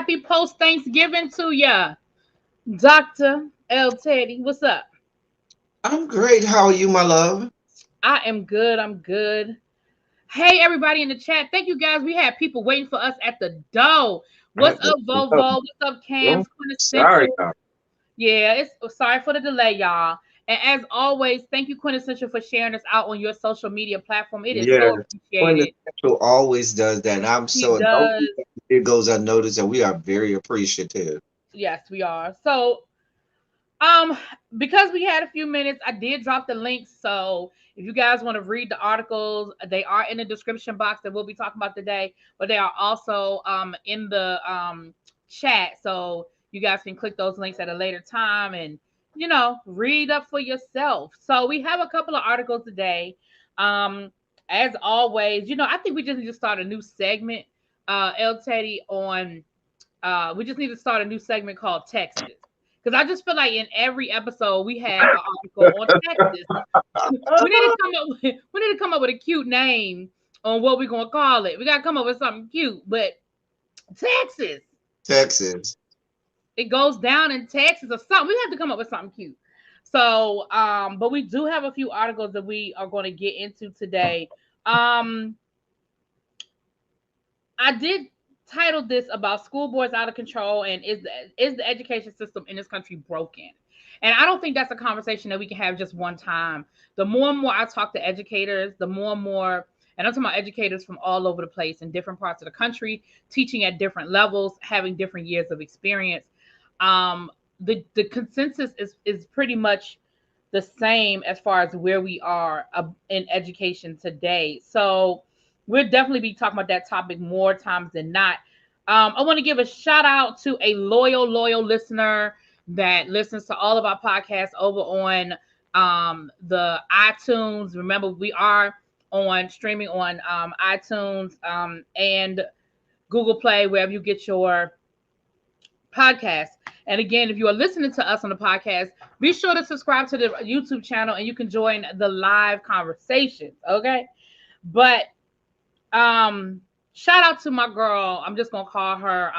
happy post Thanksgiving to ya, Dr. L. Teddy. What's up? I'm great. How are you, my love? I am good. I'm good. Hey, everybody in the chat. Thank you guys. We had people waiting for us at the door. What's At up, the Vovo? What's up, oh, Cams? sorry, Quintessential. y'all. Yeah, it's sorry for the delay, y'all. And as always, thank you, Quintessential, for sharing us out on your social media platform. It is Yes, so when the appreciated. central always does that, and I'm He so don't does. it goes unnoticed, and we are very appreciative. Yes, we are. So, because we had a few minutes, I did drop the links. So if you guys want to read the articles, they are in the description box that we'll be talking about today, but they are also in the chat. So you guys can click those links at a later time and read up for yourself. So we have a couple of articles today. Um, as always, I think we just need to start a new segment, El Teddy, on we just need to start a new segment called Texas. Because I just feel like in every episode we have an article on Texas. We need to come up with a cute name on what we're gonna call it. We gotta come up with something cute. But Texas. Texas. It goes down in Texas or something. We have to come up with something cute. So but we do have a few articles that we are going to get into today. Um I did title this about school boards out of control and is the education system in this country broken? And I don't think that's a conversation that we can have just one time. The more and more I talk to educators, the more and more, and I'm talking about educators from all over the place in different parts of the country, teaching at different levels, having different years of experience. Um, the consensus is pretty much the same as far as where we are in education today. So we'll definitely be talking about that topic more times than not. I want to give a shout out to a loyal listener that listens to all of our podcasts over on the iTunes. Remember, we are on streaming on iTunes and Google Play, wherever you get your podcast. And again, if you are listening to us on the podcast, be sure to subscribe to the YouTube channel and you can join the live conversations. Okay. But shout out to my girl. I'm just gonna call her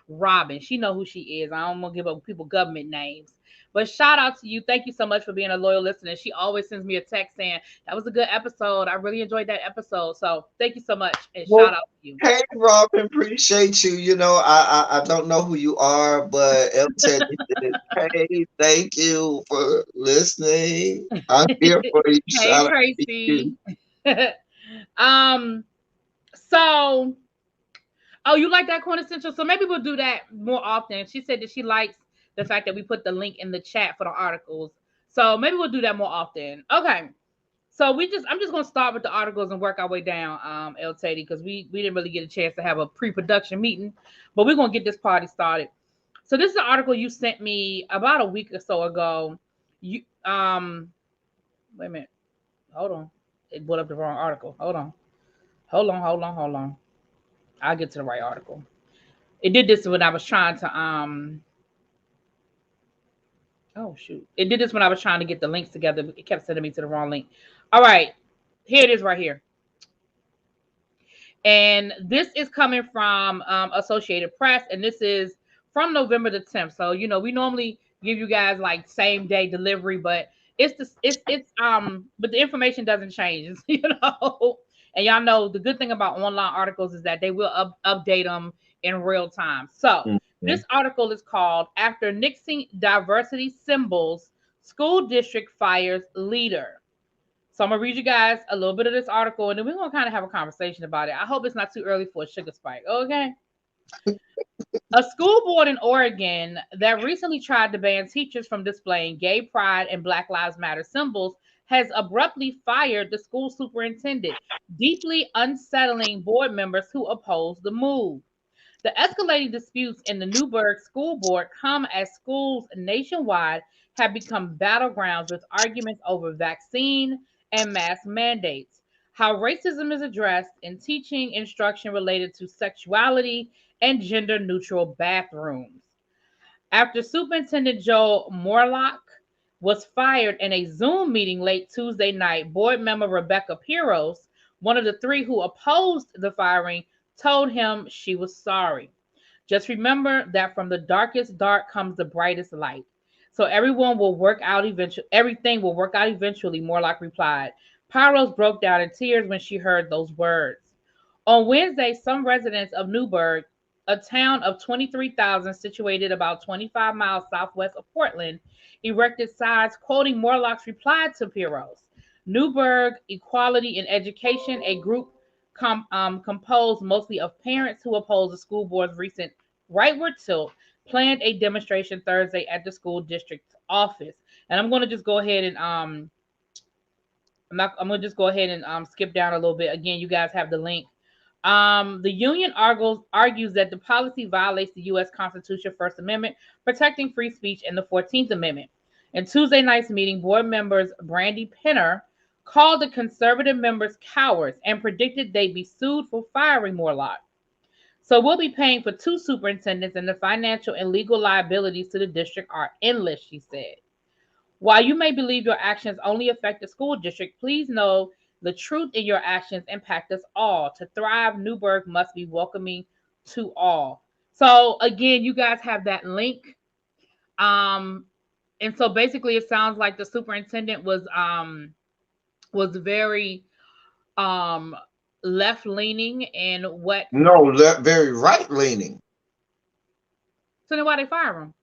Robin. She know who she is. I don't want to give up people government names. But shout out to you. Thank you so much for being a loyal listener. She always sends me a text saying that was a good episode. I really enjoyed that episode. So thank you so much and shout Well, out to you. hey, Robin, appreciate you. I don't know who you are, but El Teddy said, hey, thank you for listening. I'm here for you. Hey Shout out to you. Tracy. um so oh, you like that quintessential? So maybe we'll do that more often. She said that she likes the fact that we put the link in the chat for the articles. So maybe we'll do that more often. Okay. So I'm just gonna start with the articles and work our way down, El Teddy, because we didn't really get a chance to have a pre-production meeting, but we're gonna get this party started. So this is an article you sent me about a week or so ago. You wait a minute, hold on. It put up the wrong article. Hold on. I'll get to the right article. It did this when I was trying to oh shoot. It did this when I was trying to get the links together. It kept sending me to the wrong link. All right. Here it is right here. And this is coming from Associated Press, and this is from November the 10th. So we normally give you guys like same day delivery, but but the information doesn't change, And y'all know the good thing about online articles is that they will update them in real time. So Mhm. this article is called "After Nixing Diversity Symbols, School District Fires Leader." So I'm gonna read you guys a little bit of this article, and then we're gonna kind of have a conversation about it. I hope it's not too early for a sugar spike. Okay. A school board in Oregon that recently tried to ban teachers from displaying gay pride and Black Lives Matter symbols has abruptly fired the school superintendent, deeply unsettling board members who oppose the move. The escalating disputes in the Newburgh School Board come as schools nationwide have become battlegrounds with arguments over vaccine and mask mandates, how racism is addressed in teaching instruction related to sexuality and gender neutral bathrooms. After Superintendent Joe Morlock was fired in a Zoom meeting late Tuesday night, board member Rebecca Piros, one of the three who opposed the firing, told him she was sorry. Just remember that from the darkest dark comes the brightest light. So everyone will work out eventually. Everything will work out eventually, Morlock replied. Pyros broke down in tears when she heard those words. On Wednesday, some residents of Newburgh, a town of 23,000 situated about 25 miles southwest of Portland, erected signs quoting Morlock's reply to Pyros. Newburgh Equality in Education, a group composed mostly of parents who oppose the school board's recent rightward tilt, planned a demonstration Thursday at the school district's office. And I'm going to just go ahead and I'm gonna just go ahead and skip down a little bit. Again, you guys have the link. The union argues that the policy violates the U.S. Constitution, First Amendment, protecting free speech, and the 14th Amendment. In Tuesday night's meeting, board members Brandy Penner called the conservative members cowards and predicted they'd be sued for firing Morlock. So we'll be paying for 2 superintendents, and the financial and legal liabilities to the district are endless, she said. While you may believe your actions only affect the school district, please know the truth in your actions impact us all. To thrive, Newburgh must be welcoming to all. So again, you guys have that link. And so basically it sounds like the superintendent was very left leaning and what No, very right leaning. So then why they fire him?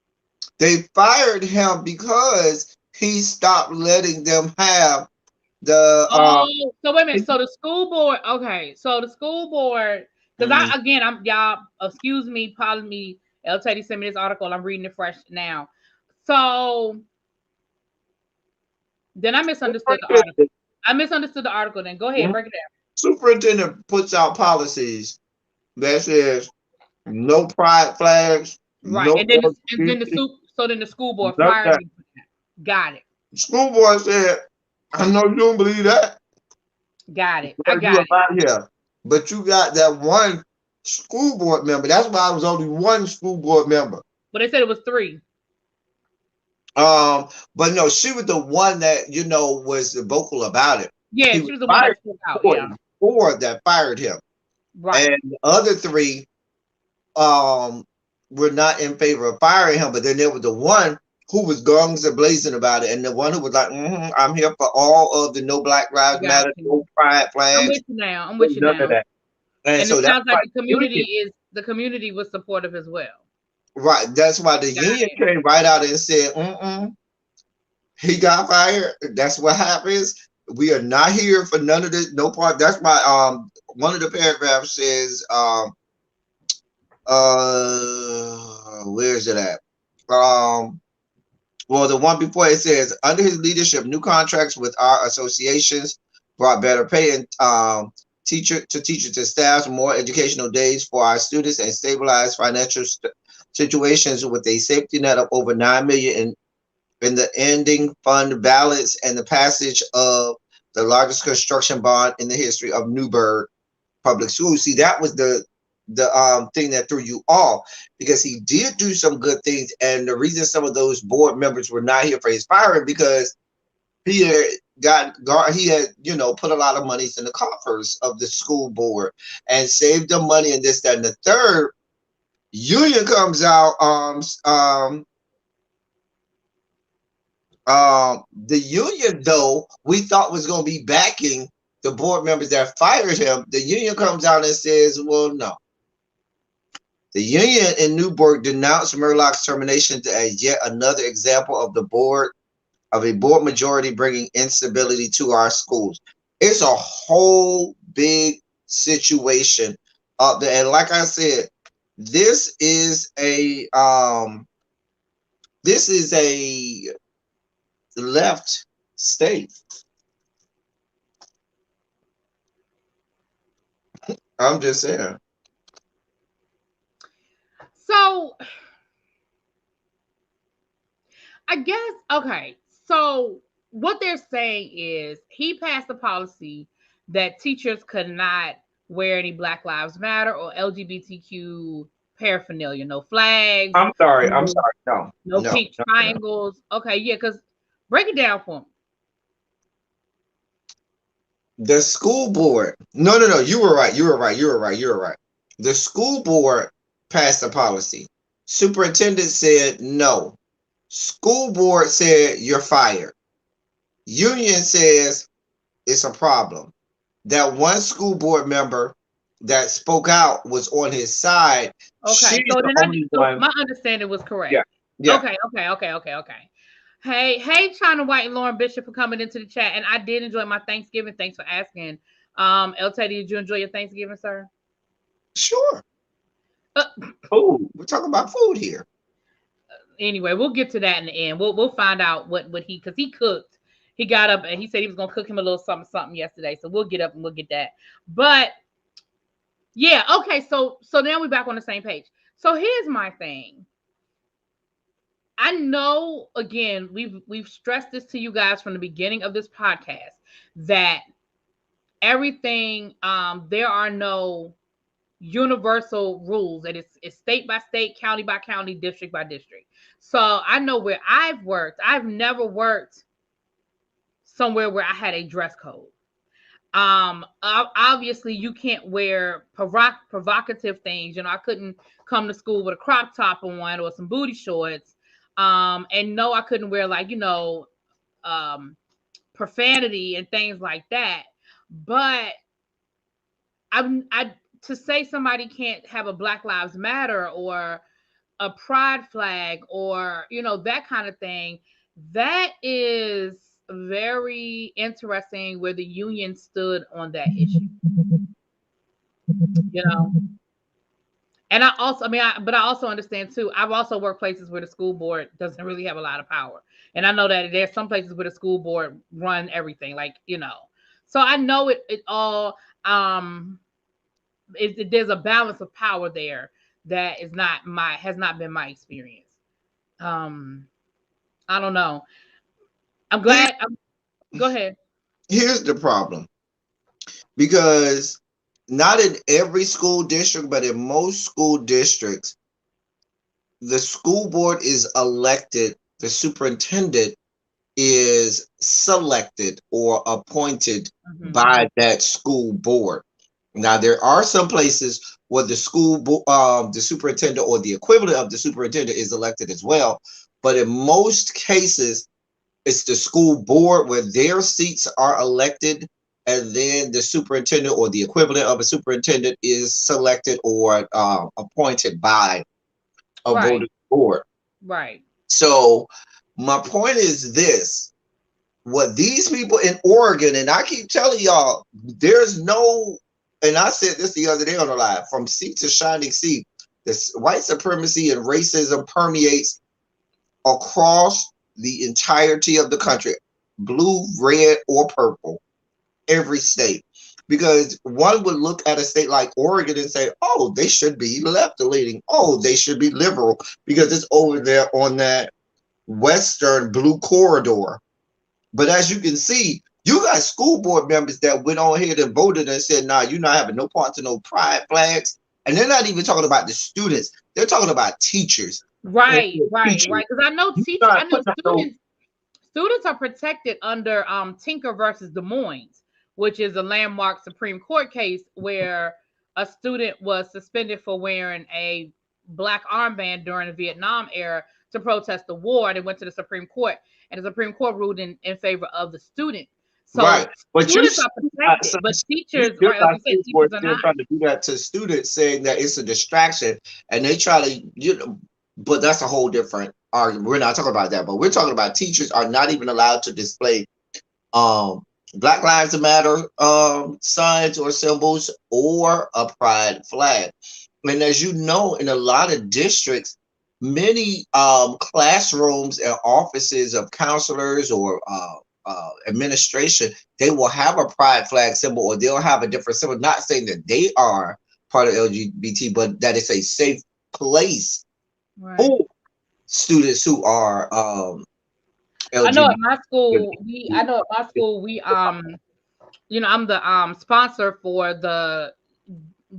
They fired him because he stopped letting them have the so wait a minute. So the school board, okay. So the school board, because I'm y'all, excuse me, pardon me. El Teddy sent me this article. I'm reading it fresh now. So then I misunderstood the article. Then go ahead, break it down. Superintendent puts out policies that says no pride flags. Right, no and then the school board fired him. Got it. School board said, I know you don't believe that. Got it. I got it. Here. But you got that one school board member. That's why I was only one school board member. But they said it was 3. But no, she was the one that was vocal about it. Yeah, she was the one that spoke out. Yeah. 4 that fired him. Right. And the other 3 were not in favor of firing him. But then there was the one who was guns and blazing about it, and the one who was like, I'm here for all of the no Black Lives Matter, no pride flags. I'm with you now. None of that. And so it sounds like the community was supportive as well. Right. That's why the union came right out and said, he got fired. That's what happens. We are not here for none of this, no part. That's why one of the paragraphs says, where is it at? Well, the one before it says, under his leadership, new contracts with our associations brought better pay and teachers to staff, more educational days for our students, and stabilized financial situations with a safety net of over $9 million in the ending fund balance, and the passage of the largest construction bond in the history of Newburgh Public Schools. See, that was the thing that threw you off, because he did do some good things, and the reason some of those board members were not here for his firing, because he had put a lot of monies in the coffers of the school board and saved them money and this, that, and the third. Union comes out. The union, though, we thought was going to be backing the board members that fired him. The union comes out and says, well, no. The union in Newburgh denounced Morlock's termination as yet another example of a board majority bringing instability to our schools. It's a whole big situation up there. And like I said, this is a left state. I'm just saying. So I guess, okay. So what they're saying is he passed a policy that teachers could not wear any Black Lives Matter or LGBTQ paraphernalia, no flags. I'm sorry. No pink triangles. No. Okay, yeah, because break it down for me. The school board. No. You were right. The school board passed the policy. Superintendent said no. School board said you're fired. Union says it's a problem. That one school board member that spoke out was on his side. Okay, She's so the then only one. my understanding was correct. Yeah. Yeah. Okay. Hey, China White and Lauren Bishop for coming into the chat, and I did enjoy my Thanksgiving. Thanks for asking. El Teddy, did you enjoy your Thanksgiving, sir? Sure. Uh, Food. We're talking about food here. Anyway, we'll get to that in the end. We'll find out what he, because he cooked. He got up and he said he was gonna cook him a little something yesterday. So we'll get up and we'll get that. But yeah, okay. So now we're back on the same page. So here's my thing. I know, again, we've stressed this to you guys from the beginning of this podcast that everything, there are no universal rules, and it's state by state, county by county, district by district. So I know where I've worked. I've never worked somewhere where I had a dress code. Obviously you can't wear provocative things. You know, I couldn't come to school with a crop top on or some booty shorts. And no, I couldn't wear, like, profanity and things like that. But I to say somebody can't have a Black Lives Matter or a pride flag or, that kind of thing, that is very interesting where the union stood on that issue. You know, and I also, but I also understand too. I've also worked places where the school board doesn't really have a lot of power, and I know that there's some places where the school board run everything, like, So I know it all. There's a balance of power there that has not been my experience. I don't know. I'm glad. Go ahead. Here's the problem, because not in every school district, but in most school districts, the school board is elected, the superintendent is selected or appointed by that school board. Now, there are some places where the the superintendent or the equivalent of the superintendent is elected as well. But in most cases, it's the school board where their seats are elected, and then the superintendent or the equivalent of a superintendent is selected or appointed by a voting board. Right. So my point is this: what these people in Oregon, and I keep telling y'all, there's no, and I said this the other day on the live, from sea to shining sea, this white supremacy and racism permeates across the entirety of the country, blue, red, or purple, every state. Because one would look at a state like Oregon and say, oh, they should be left-leaning. Oh, they should be liberal because it's over there on that western blue corridor. But as you can see, you got school board members that went on ahead and voted and said, nah, you're not having no parts of no pride flags. And they're not even talking about the students. They're talking about teachers. Right. Because I know students are protected under Tinker versus Des Moines, which is a landmark Supreme Court case where a student was suspended for wearing a black armband during the Vietnam era to protest the war. They went to the Supreme Court, and the Supreme Court ruled in favor of the student. So but students are protected, but teachers, right, like you said, teachers are not. Trying to do that to students, saying that it's a distraction, and they try to, but that's a whole different argument. We're not talking about that, but we're talking about teachers are not even allowed to display Black Lives Matter signs or symbols or a pride flag. And as you know, in a lot of districts, many classrooms and offices of counselors or administration, they will have a pride flag symbol, or they'll have a different symbol, not saying that they are part of LGBT, but that it's a safe place for students who are LGBT. I know at my school, I'm the sponsor for the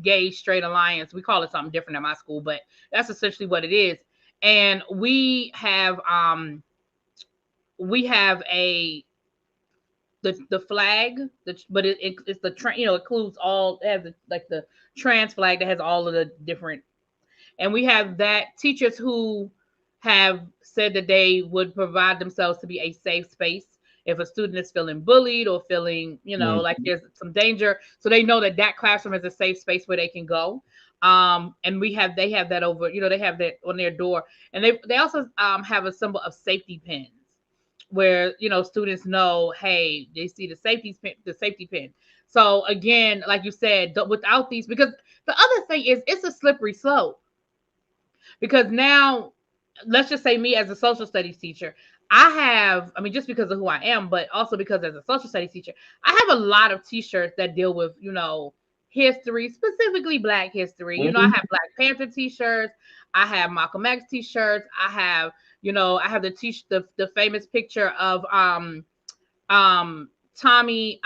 Gay Straight Alliance. We call it something different at my school, but that's essentially what it is. And we have the flag, but it's the includes all, it has like the trans flag that has all of the different, And we have that teachers who have said that they would provide themselves to be a safe space if a student is feeling bullied or feeling, like Mhm. there's some danger. So they know that that classroom is a safe space where they can go. And they have that over, they have that on their door. And they also have a symbol of safety pins where students know, hey, they see the safety pin. So again, like you said, without these, because the other thing is it's a slippery slope, because now, let's just say me as a social studies teacher, I mean, just because of who I am, but also because as a social studies teacher, I have a lot of t-shirts that deal with, history, specifically Black history. I Mhm. have Black Panther t-shirts, I have Malcolm X t-shirts, I have, I have the famous picture of Tommy,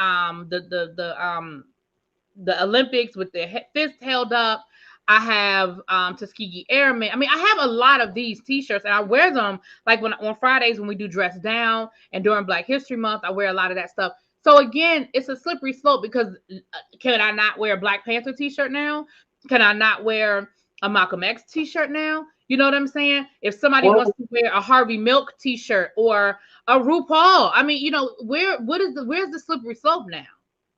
the Olympics with the fist held up. I have Tuskegee Airmen. I mean, I have a lot of these T-shirts, and I wear them like when on Fridays when we do dress down, and during Black History Month, I wear a lot of that stuff. So again, it's a slippery slope, because can I not wear a Black Panther T-shirt now? Can I not wear a Malcolm X T-shirt now? You know what I'm saying? If somebody Well, wants to wear a Harvey Milk T-shirt or a RuPaul, I mean, where's the slippery slope now?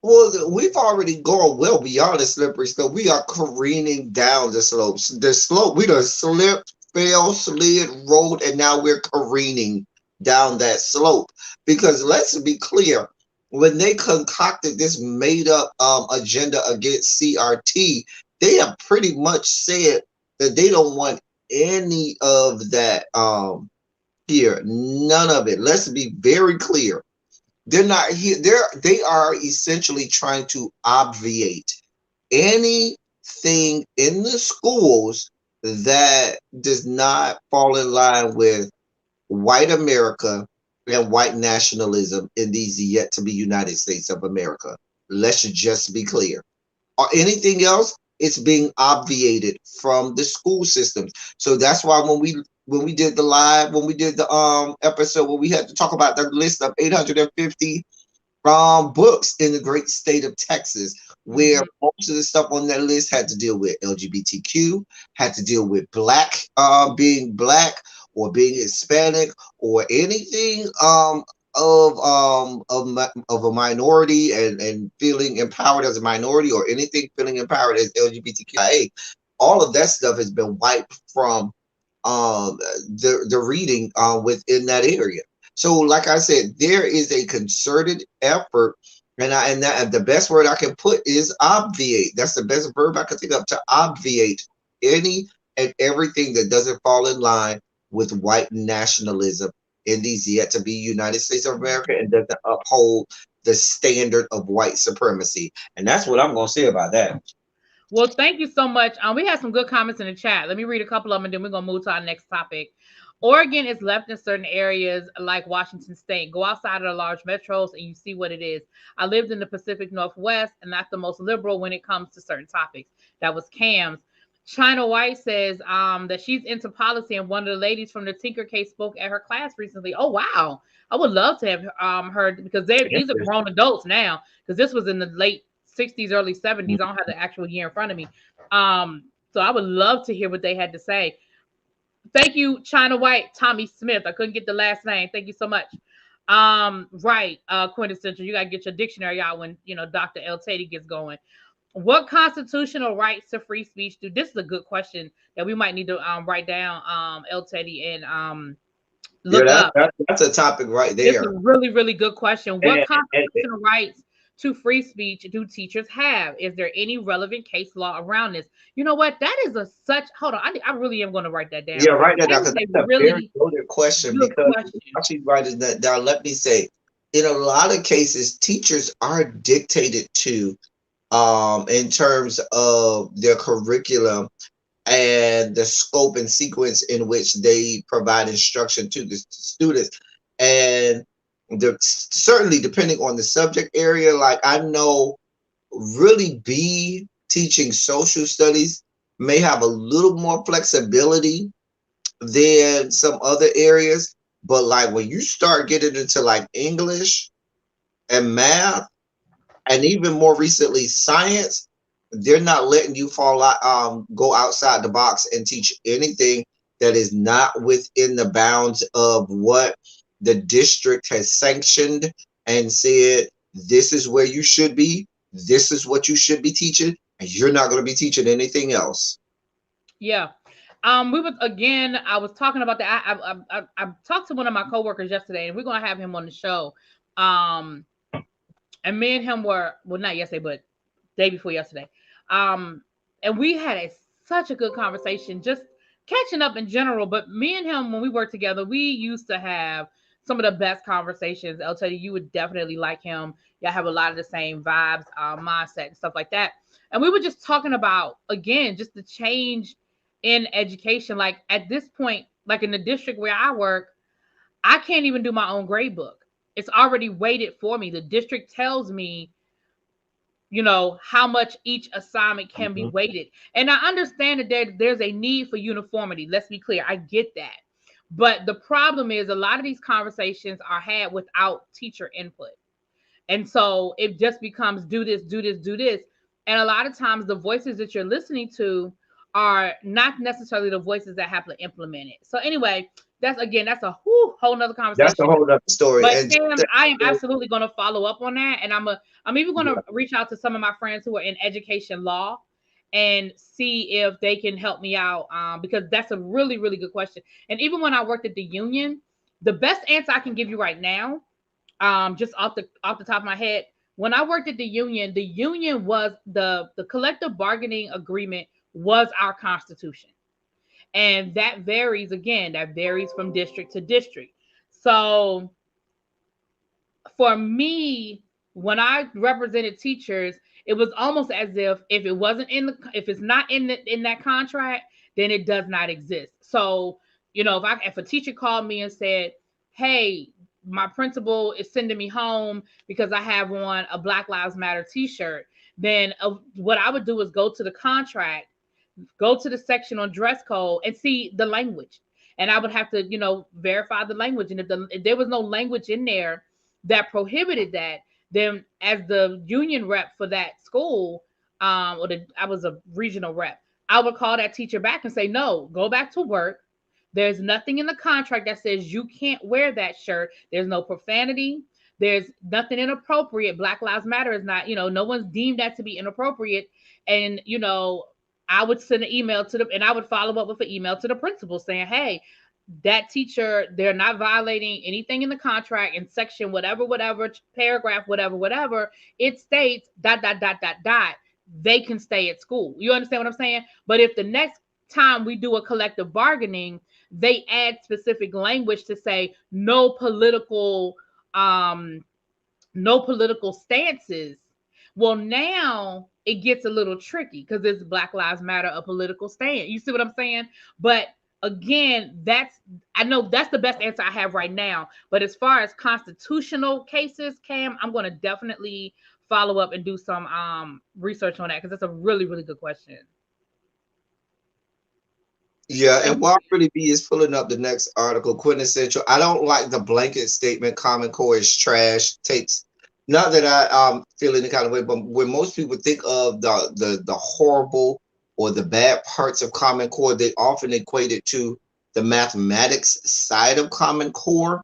well, we've already gone well beyond the slippery slope. We are careening down the slopes. The slope, we done slipped, fell, slid, rolled, and now we're careening down that slope. Because let's be clear, when they concocted this made up agenda against CRT, they have pretty much said that they don't want any of that here. None of it. Let's be very clear. They're not here. They are essentially trying to obviate anything in the schools that does not fall in line with white America and white nationalism in these yet to be United States of America. Let's just be clear. Or anything else, it's being obviated from the school systems. So that's why when we did the live, when we did the episode where we had to talk about the list of 850 books in the great state of Texas, where Hmm. most of the stuff on that list had to deal with LGBTQ, had to deal with black, being black or being Hispanic or anything of a minority and feeling empowered as a minority or anything feeling empowered as LGBTQIA. All of that stuff has been wiped from the reading within that area. So, like I said, there is a concerted effort, and the best word I can put is obviate. That's the best verb I can think of, to obviate any and everything that doesn't fall in line with white nationalism in these yet to be United States of America and doesn't uphold the standard of white supremacy. And that's what I'm going to say about that. Well, thank you so much. We had some good comments in the chat. Let me read a couple of them, and then we're gonna move to our next topic. Oregon is left in certain areas like Washington State. Go outside of the large metros and you see what it is. I lived in the Pacific Northwest and not the most liberal when it comes to certain topics. That was Cam's. China White says that she's into policy, and one of the ladies from the Tinker case spoke at her class recently. Oh wow, I would love to have heard, because these are grown adults now. Because this was in the late 60s, early 70s. I don't have the actual year in front of me. So I would love to hear what they had to say. Thank you, China White, Tommy Smith. I couldn't get the last name. Thank you so much. Right, quintessential. You gotta get your dictionary out when Dr. L. Teddy gets going. What constitutional rights to free speech do? This is a good question that we might need to write down, L. Teddy, and Yeah, look up. that's a topic right This is there. a really, really good question. What And constitutional rights to free speech do teachers have? Is there any relevant case law around this? You know what? That is a such. Hold on, I really am going to write that down. yeah, right now, That because is a that's a very really loaded question. good Because question. while she's writing that down, let me say, in a lot of cases, teachers are dictated to, in terms of their curriculum and the scope and sequence in which they provide instruction to the students, and certainly depending on the subject area. Like I know, really be teaching social studies may have a little more flexibility than some other areas. But like when you start getting into like English and math, and even more recently science, they're not letting you go outside the box and teach anything that is not within the bounds of what the district has sanctioned and said, this is where you should be, this is what you should be teaching, and you're not going to be teaching anything else. Yeah. We was again. I was talking about that. I talked to one of my coworkers yesterday, and we're gonna have him on the show. And me and him were, well, not yesterday, but day before yesterday. And we had such a good conversation, just catching up in general. But me and him, when we worked together, we used to have some of the best conversations. I'll tell you, you would definitely like him. Y'all have a lot of the same vibes, mindset, and stuff like that. And we were just talking about, again, just the change in education. Like at this point, like in the district where I work, I can't even do my own grade book. It's already weighted for me. The district tells me, how much each assignment can be weighted. And I understand that there's a need for uniformity. Let's be clear. I get that. But the problem is a lot of these conversations are had without teacher input. And so it just becomes do this, do this, do this. And a lot of times the voices that you're listening to are not necessarily the voices that have to implement it. So anyway, that's a whole nother conversation. That's a whole other story. But Sam, I am absolutely going to follow up on that, and I'm even going to reach out to some of my friends who are in education law and see if they can help me out, because that's a really, really good question. And even when I worked at the union, the best answer I can give you right now, just off the top of my head, when I worked at the union was the collective bargaining agreement was our constitution. And that varies from district to district. So for me, when I represented teachers, it was almost as if if it's not in that contract, then it does not exist. So, if a teacher called me and said, hey, my principal is sending me home because I have on a Black Lives Matter t-shirt, then what I would do is go to the contract, go to the section on dress code and see the language. And I would have to, verify the language. And if there was no language in there that prohibited that, then as the union rep for that school, I was a regional rep, I would call that teacher back and say, no, go back to work. There's nothing in the contract that says you can't wear that shirt. There's no profanity. There's nothing inappropriate. Black Lives Matter is not, no one's deemed that to be inappropriate. And, I would send an email and I would follow up with an email to the principal saying, hey, that teacher, they're not violating anything in the contract in section, whatever, paragraph, whatever, it states ... They can stay at school. You understand what I'm saying? But if the next time we do a collective bargaining, they add specific language to say no political stances, well, now it gets a little tricky because it's Black Lives Matter, a political stand. You see what I'm saying? But again, I know that's the best answer I have right now. But as far as constitutional cases, Cam, I'm going to definitely follow up and do some research on that because that's a really, really good question. Yeah, and while Pretty B is pulling up the next article, quintessential. I don't like the blanket statement, Common Core is trash. Takes, not that I feel any kind of way, but when most people think of the horrible or the bad parts of Common Core, they often equate it to the mathematics side of Common Core.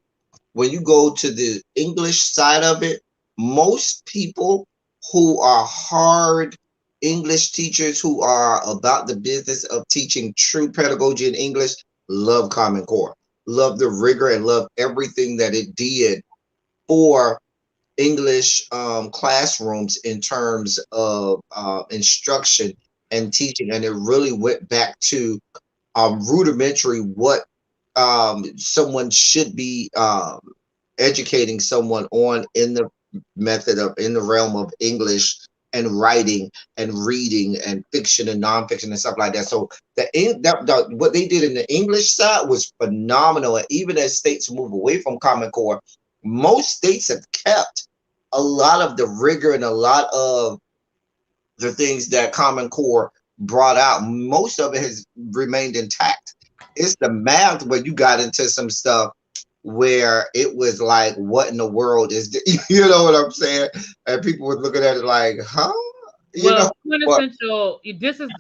When you go to the English side of it, most people who are hard English teachers who are about the business of teaching true pedagogy in English love Common Core, love the rigor, and love everything that it did for English classrooms in terms of instruction and teaching. And it really went back to rudimentary what someone should be educating someone on in the in the realm of English and writing and reading and fiction and nonfiction and stuff like that. So what they did in the English side was phenomenal. And even as states move away from Common Core, most states have kept a lot of the rigor and a lot of the things that Common Core brought out. Most of it has remained intact. It's the math where you got into some stuff where it was like, what in the world is this? You know what I'm saying? And people were looking at it like, huh? You know Well, what? quintessential.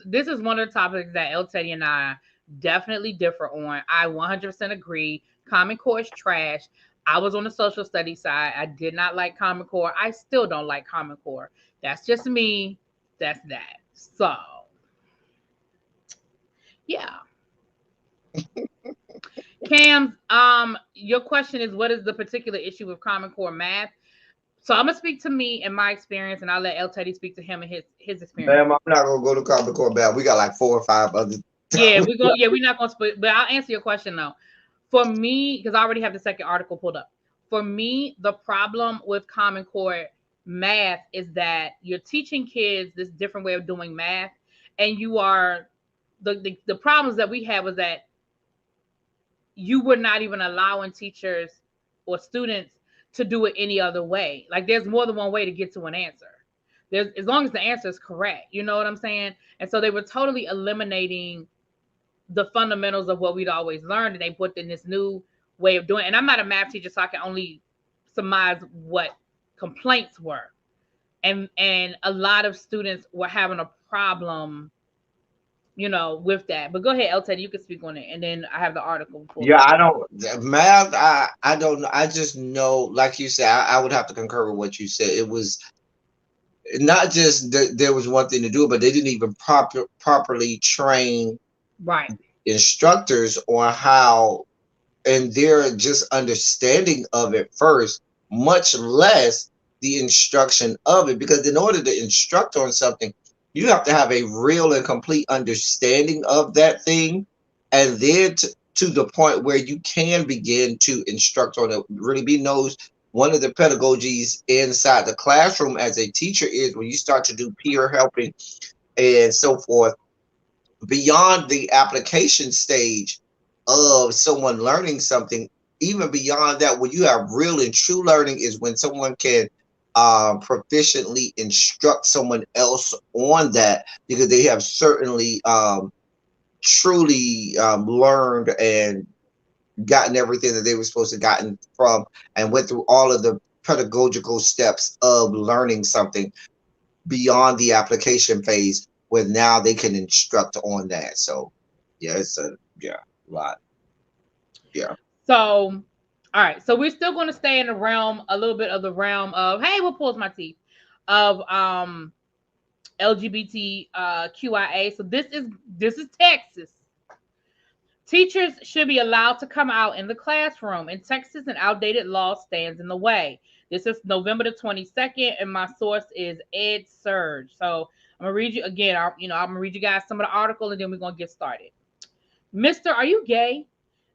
This is one of the topics that El Teddy and I definitely differ on. I 100% agree. Common Core is trash. I was on the social studies side. I did not like Common Core. I still don't like Common Core. That's just me. That's that. So yeah. Cam, your question is what is the particular issue with Common Core math? So I'm gonna speak to me and my experience, and I'll let El Teddy speak to him and his experience. Ma'am, I'm not gonna go to Common Core Bad. We got like 4 or 5 other. Yeah, we go. Yeah, we're not gonna split, but I'll answer your question though. For me, because I already have the second article pulled up. For me, the problem with Common Core math is that you're teaching kids this different way of doing math, and you are the problems that we have was that you were not even allowing teachers or students to do it any other way. Like there's more than one way to get to an answer. There's as long as the answer is correct. You know what I'm saying? And so they were totally eliminating the fundamentals of what we'd always learned, and they put in this new way of doing it. And I'm not a math teacher, so I can only surmise what complaints were. And a lot of students were having a problem, with that. But go ahead, El Teddy, you can speak on it, and then I have the article pulled Yeah, up. I don't math. I don't know. I just know, like you said, I would have to concur with what you said. It was not just that there was one thing to do, but they didn't even properly train Right. instructors on how, and their just understanding of it first, much less the instruction of it. Because in order to instruct on something, you have to have a real and complete understanding of that thing, and then to the point where you can begin to instruct on it. Really be knows one of the pedagogies inside the classroom as a teacher is when you start to do peer helping and so forth beyond the application stage of someone learning something. Even beyond that, when you have real and true learning is when someone can proficiently instruct someone else on that, because they have certainly truly learned and gotten everything that they were supposed to gotten from, and went through all of the pedagogical steps of learning something beyond the application phase, where now they can instruct on that. So yeah, it's a lot. Yeah. So, all right. So we're still going to stay in the realm, a little bit of the realm of, hey, what pulls my teeth, of LGBT QIA. So this is Texas. Teachers should be allowed to come out in the classroom. In Texas, an outdated law stands in the way. This is November the 22nd, and my source is Ed Surge. So I'm gonna read you again. I'm gonna read you guys some of the article, and then we're gonna get started. Mister, are you gay?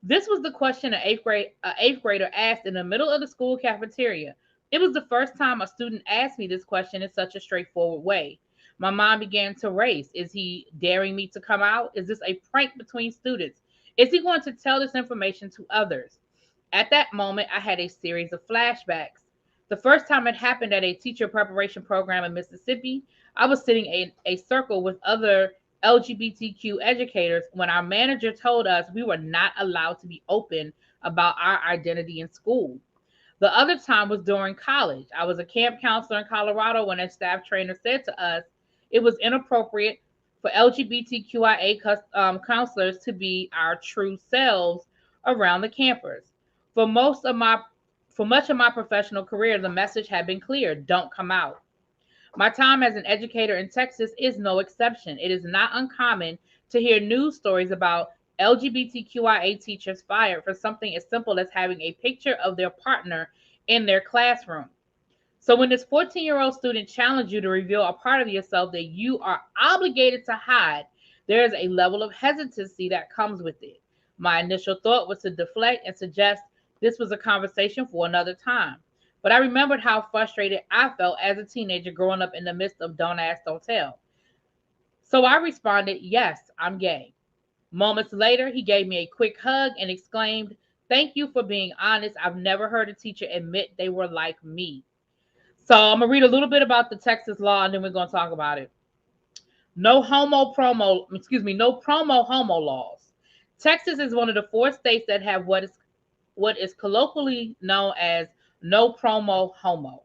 This was the question an eighth grader asked in the middle of the school cafeteria. It was the first time a student asked me this question in such a straightforward way. My mind began to race. Is he daring me to come out? Is this a prank between students? Is he going to tell this information to others? At that moment, I had a series of flashbacks. The first time it happened at a teacher preparation program in Mississippi, I was sitting in a circle with other LGBTQ educators when our manager told us we were not allowed to be open about our identity in school. The other time was during college. I was a camp counselor in Colorado when a staff trainer said to us it was inappropriate for LGBTQIA counselors to be our true selves around the campers. For most of my for much of my professional career, the message had been clear: don't come out. My time as an educator in Texas is no exception. It is not uncommon to hear news stories about LGBTQIA teachers fired for something as simple as having a picture of their partner in their classroom. So when this 14-year-old student challenged you to reveal a part of yourself that you are obligated to hide, there is a level of hesitancy that comes with it. My initial thought was to deflect and suggest this was a conversation for another time. But I remembered how frustrated I felt as a teenager growing up in the midst of don't ask, don't tell. So I responded, yes, I'm gay. Moments later, he gave me a quick hug and exclaimed, thank you for being honest. I've never heard a teacher admit they were like me. So I'm gonna read a little bit about the Texas law, and then we're gonna talk about it. No promo homo laws. Texas is one of the 4 states that have what is colloquially known as no promo homo.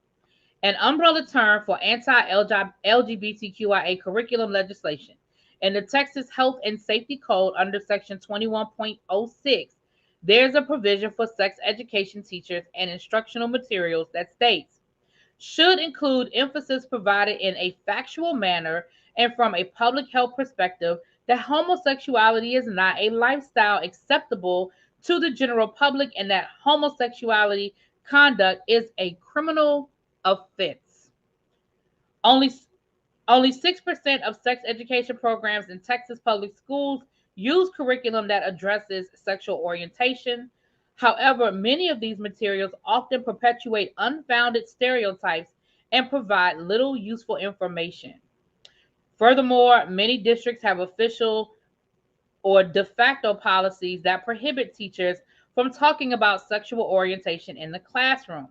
an umbrella term for anti-LGBTQIA curriculum legislation. In the Texas Health and Safety Code under Section 21.06, there's a provision for sex education teachers and instructional materials that states, should include emphasis provided in a factual manner and from a public health perspective that homosexuality is not a lifestyle acceptable to the general public and that homosexuality conduct is a criminal offense. Only only 6% of sex education programs in Texas public schools use curriculum that addresses sexual orientation. However, many of these materials often perpetuate unfounded stereotypes and provide little useful information. Furthermore, many districts have official or de facto policies that prohibit teachers from talking about sexual orientation in the classroom.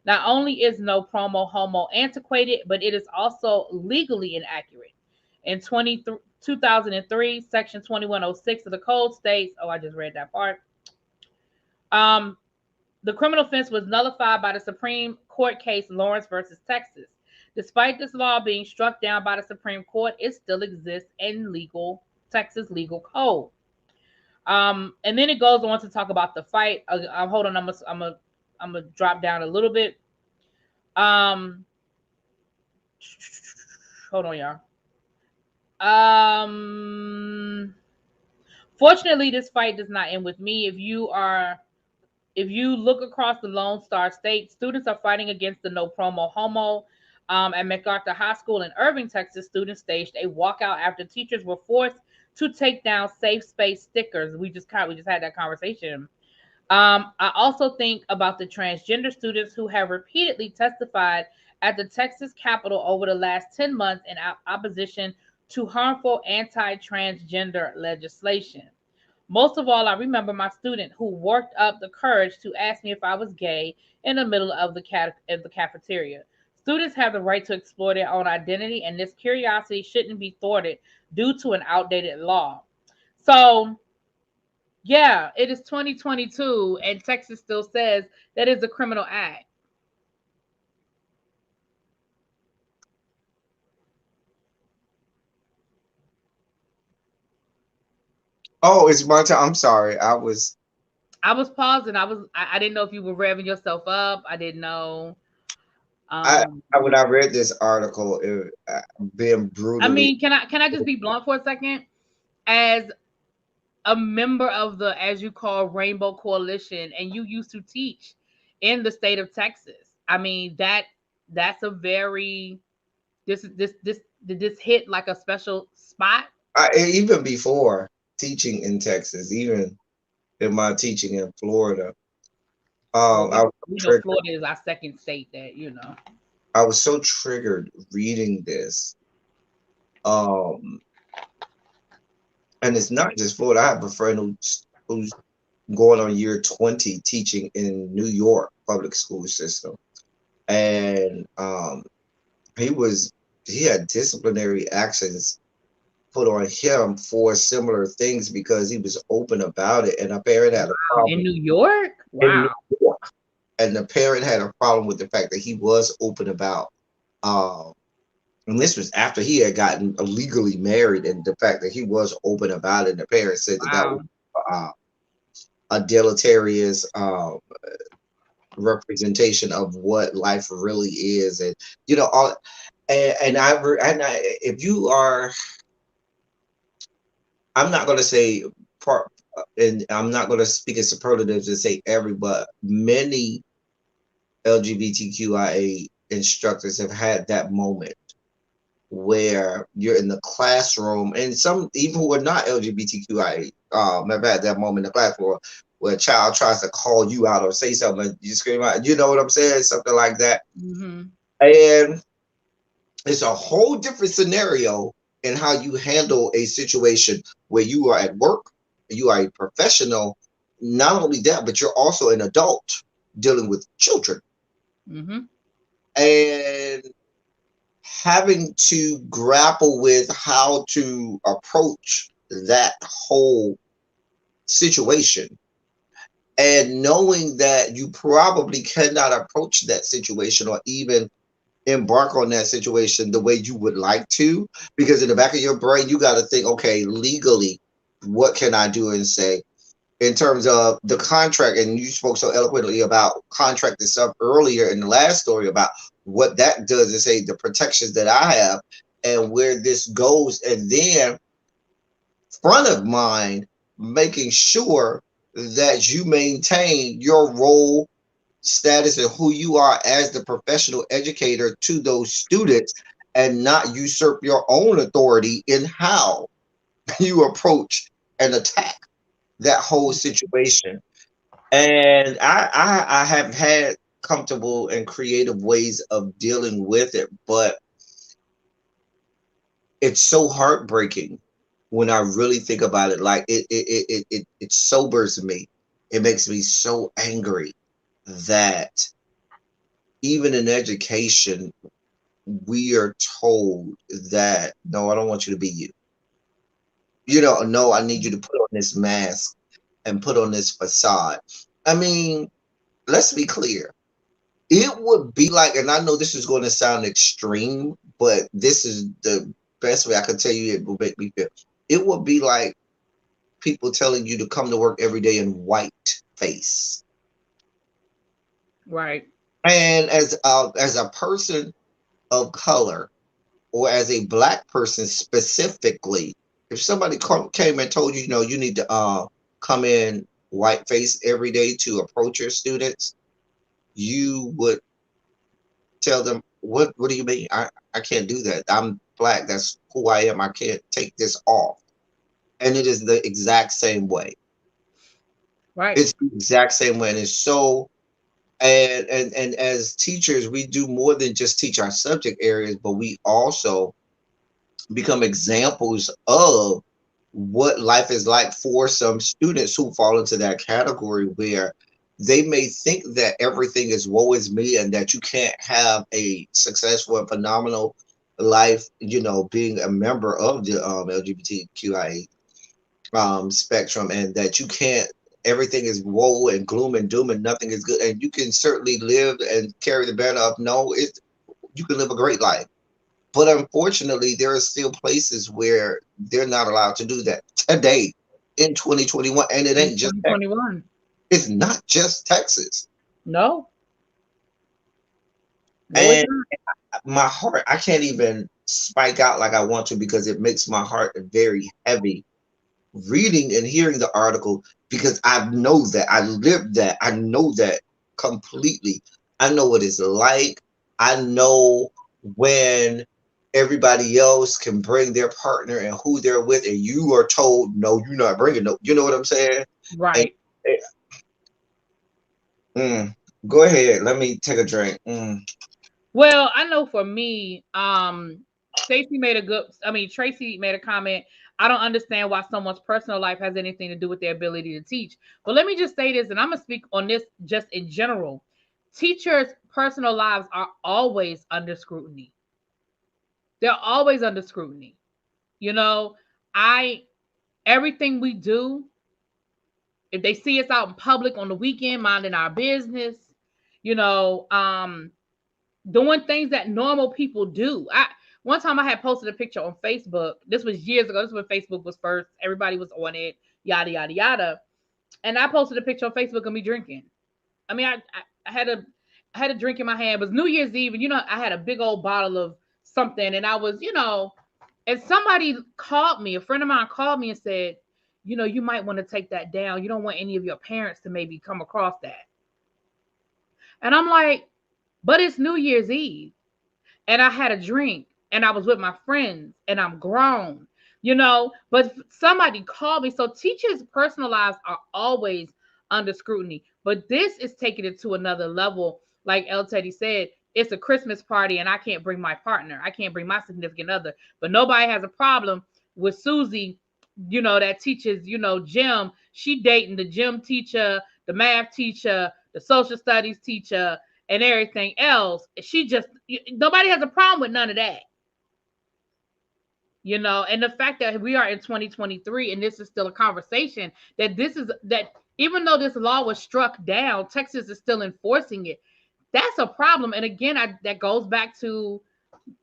Not only is no promo homo antiquated, but it is also legally inaccurate. In 2003, Section 2106 of the code states, oh, I just read that part. Um, the criminal offense was nullified by the Supreme Court case Lawrence versus Texas. Despite this law being struck down by the Supreme Court, it still exists in Texas legal code. And then it goes on to talk about the fight. Hold on, I'm gonna drop down a little bit. Hold on, y'all. Fortunately, this fight does not end with me. If you look across the Lone Star State, students are fighting against the no promo homo. At MacArthur High School in Irving, Texas, students staged a walkout after teachers were forced to take down safe space stickers. We just had that conversation. I also think about the transgender students who have repeatedly testified at the Texas Capitol over the last 10 months in opposition to harmful anti-transgender legislation. Most of all, I remember my student who worked up the courage to ask me if I was gay in the middle of the cafeteria. Students have the right to explore their own identity, and this curiosity shouldn't be thwarted due to an outdated law. So, yeah, it is 2022, and Texas still says that is a criminal act. Oh, it's my time. I'm sorry. I was pausing. I didn't know if you were revving yourself up. I didn't know. When I read this article, being brutally. I mean, can I just be blunt for a second? As a member of the, as you call, Rainbow Coalition, and you used to teach in the state of Texas. I mean, that's a very this hit like a special spot. Even before teaching in Texas, even in my teaching in Florida. Florida is our second state that, I was so triggered reading this. And it's not just Florida. I have a friend who's going on year 20 teaching in New York public school system. And he had disciplinary actions put on him for similar things because he was open about it, and a parent had a problem. In New York? Wow. New York. And the parent had a problem with the fact that he was open about, and this was after he had gotten legally married, and the fact that he was open about it, and the parent said that was a deleterious representation of what life really is, and if you are, I'm not going to say part, and I'm not going to speak in superlatives and say but many LGBTQIA instructors have had that moment where you're in the classroom, and some even who are not LGBTQIA have had that moment in the classroom where a child tries to call you out or say something, and you scream out, you know what I'm saying, something like that. Mm-hmm. And it's a whole different scenario in how you handle a situation where you are at work, you are a professional. Not only that, but you're also an adult dealing with children. Mm-hmm. And having to grapple with how to approach that whole situation, and knowing that you probably cannot approach that situation or even embark on that situation the way you would like to, because in the back of your brain you got to think, okay, legally, what can I do and say in terms of the contract? And you spoke so eloquently about contract and stuff earlier in the last story about what that does and say the protections that I have and where this goes, and then front of mind making sure that you maintain your role status and who you are as the professional educator to those students, and not usurp your own authority in how you approach and attack that whole situation. And I have had comfortable and creative ways of dealing with it, but it's so heartbreaking when I really think about it. Like it sobers me. It makes me so angry that even in education, we are told that no, I don't want you to be you. You know, no, I need you to put on this mask and put on this facade. I mean, let's be clear. It would be like, and I know this is going to sound extreme, but this is the best way I can tell you it will make me feel. It would be like people telling you to come to work every day in white face. Right. And as a person of color, or as a black person specifically, if somebody came and told you, you know, you need to come in white face every day to approach your students, you would tell them, what do you mean? I can't do that. I'm black. That's who I am. I can't take this off. And it is the exact same way. Right. It's the exact same way. And it's so, and as teachers, we do more than just teach our subject areas, but we also become examples of what life is like for some students who fall into that category, where they may think that everything is woe is me and that you can't have a successful and phenomenal life, you know, being a member of the LGBTQIA spectrum, and that you can't, everything is woe and gloom and doom and nothing is good. And you can certainly live and carry the banner of no, it, you can live a great life. But unfortunately, there are still places where they're not allowed to do that today in 2021. And it In ain't just Texas. 2021. It's not just Texas. No. No, it's And not. my heart, I can't even spike out like I want to, because it makes my heart very heavy reading and hearing the article, because I know that I lived that. I know that completely. I know what it's like. I know when everybody else can bring their partner and who they're with, and you are told, no, you're not bringing no. You know what I'm saying? And Right. go ahead. Let me take a drink. Well, I know for me, Stacey made a good, I mean, Tracy made a comment. I don't understand why someone's personal life has anything to do with their ability to teach. But let me just say this, and I'm going to speak on this just in general. Teachers' personal lives are always under scrutiny. They're always under scrutiny. You know, I, everything we do, if they see us out in public on the weekend, minding our business, you know, doing things that normal people do. I one time I had posted a picture on Facebook. This was years ago. This was when Facebook was first. Everybody was on it. Yada yada yada. And I posted a picture on Facebook of me drinking. I mean, I had a I had a drink in my hand. It was New Year's Eve, and you know, I had a big old bottle of something, and I was, you know, and somebody called me. A friend of mine called me and said, you know, you might want to take that down. You don't want any of your parents to maybe come across that. And I'm like, but it's New Year's Eve and I had a drink and I was with my friends and I'm grown, you know. But somebody called me. So teachers' personal lives are always under scrutiny. But this is taking it to another level. Like El Teddy said, it's a Christmas party and I can't bring my partner. I can't bring my significant other. But nobody has a problem with Susie, you know, that teaches, you know, gym. She dating the gym teacher, the math teacher, the social studies teacher, and everything else. She just, nobody has a problem with none of that, you know. And the fact that we are in 2023 and this is still a conversation, that this is that even though this law was struck down, Texas is still enforcing it. That's a problem. And again, that goes back to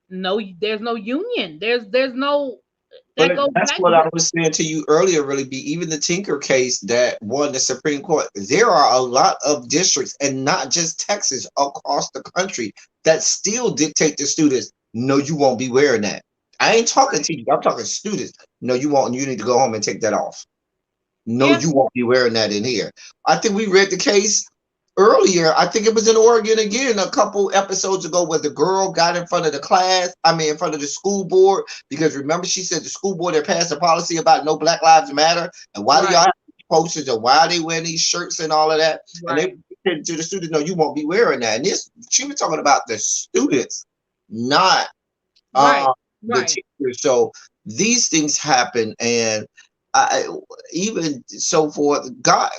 there's no union. There's no that But goes that's back what to I was saying to you earlier, really be even the Tinker case that won the Supreme Court. There are a lot of districts, and not just Texas, across the country that still dictate to students, no, you won't be wearing that. I ain't talking to you, I'm talking students. No, you won't, you need to go home and take that off. No, yeah. you won't be wearing that in here. I think we read the case earlier. I think it was in Oregon again a couple episodes ago where the girl got in front of the class, in front of the school board, because remember she said the school board had passed a policy about no Black Lives Matter, and why do y'all have these posters, and why are they wearing these shirts and all of that? And they said to the students, no, you won't be wearing that. And this, she was talking about the students, not the teachers. So these things happen, and I even so forth. God,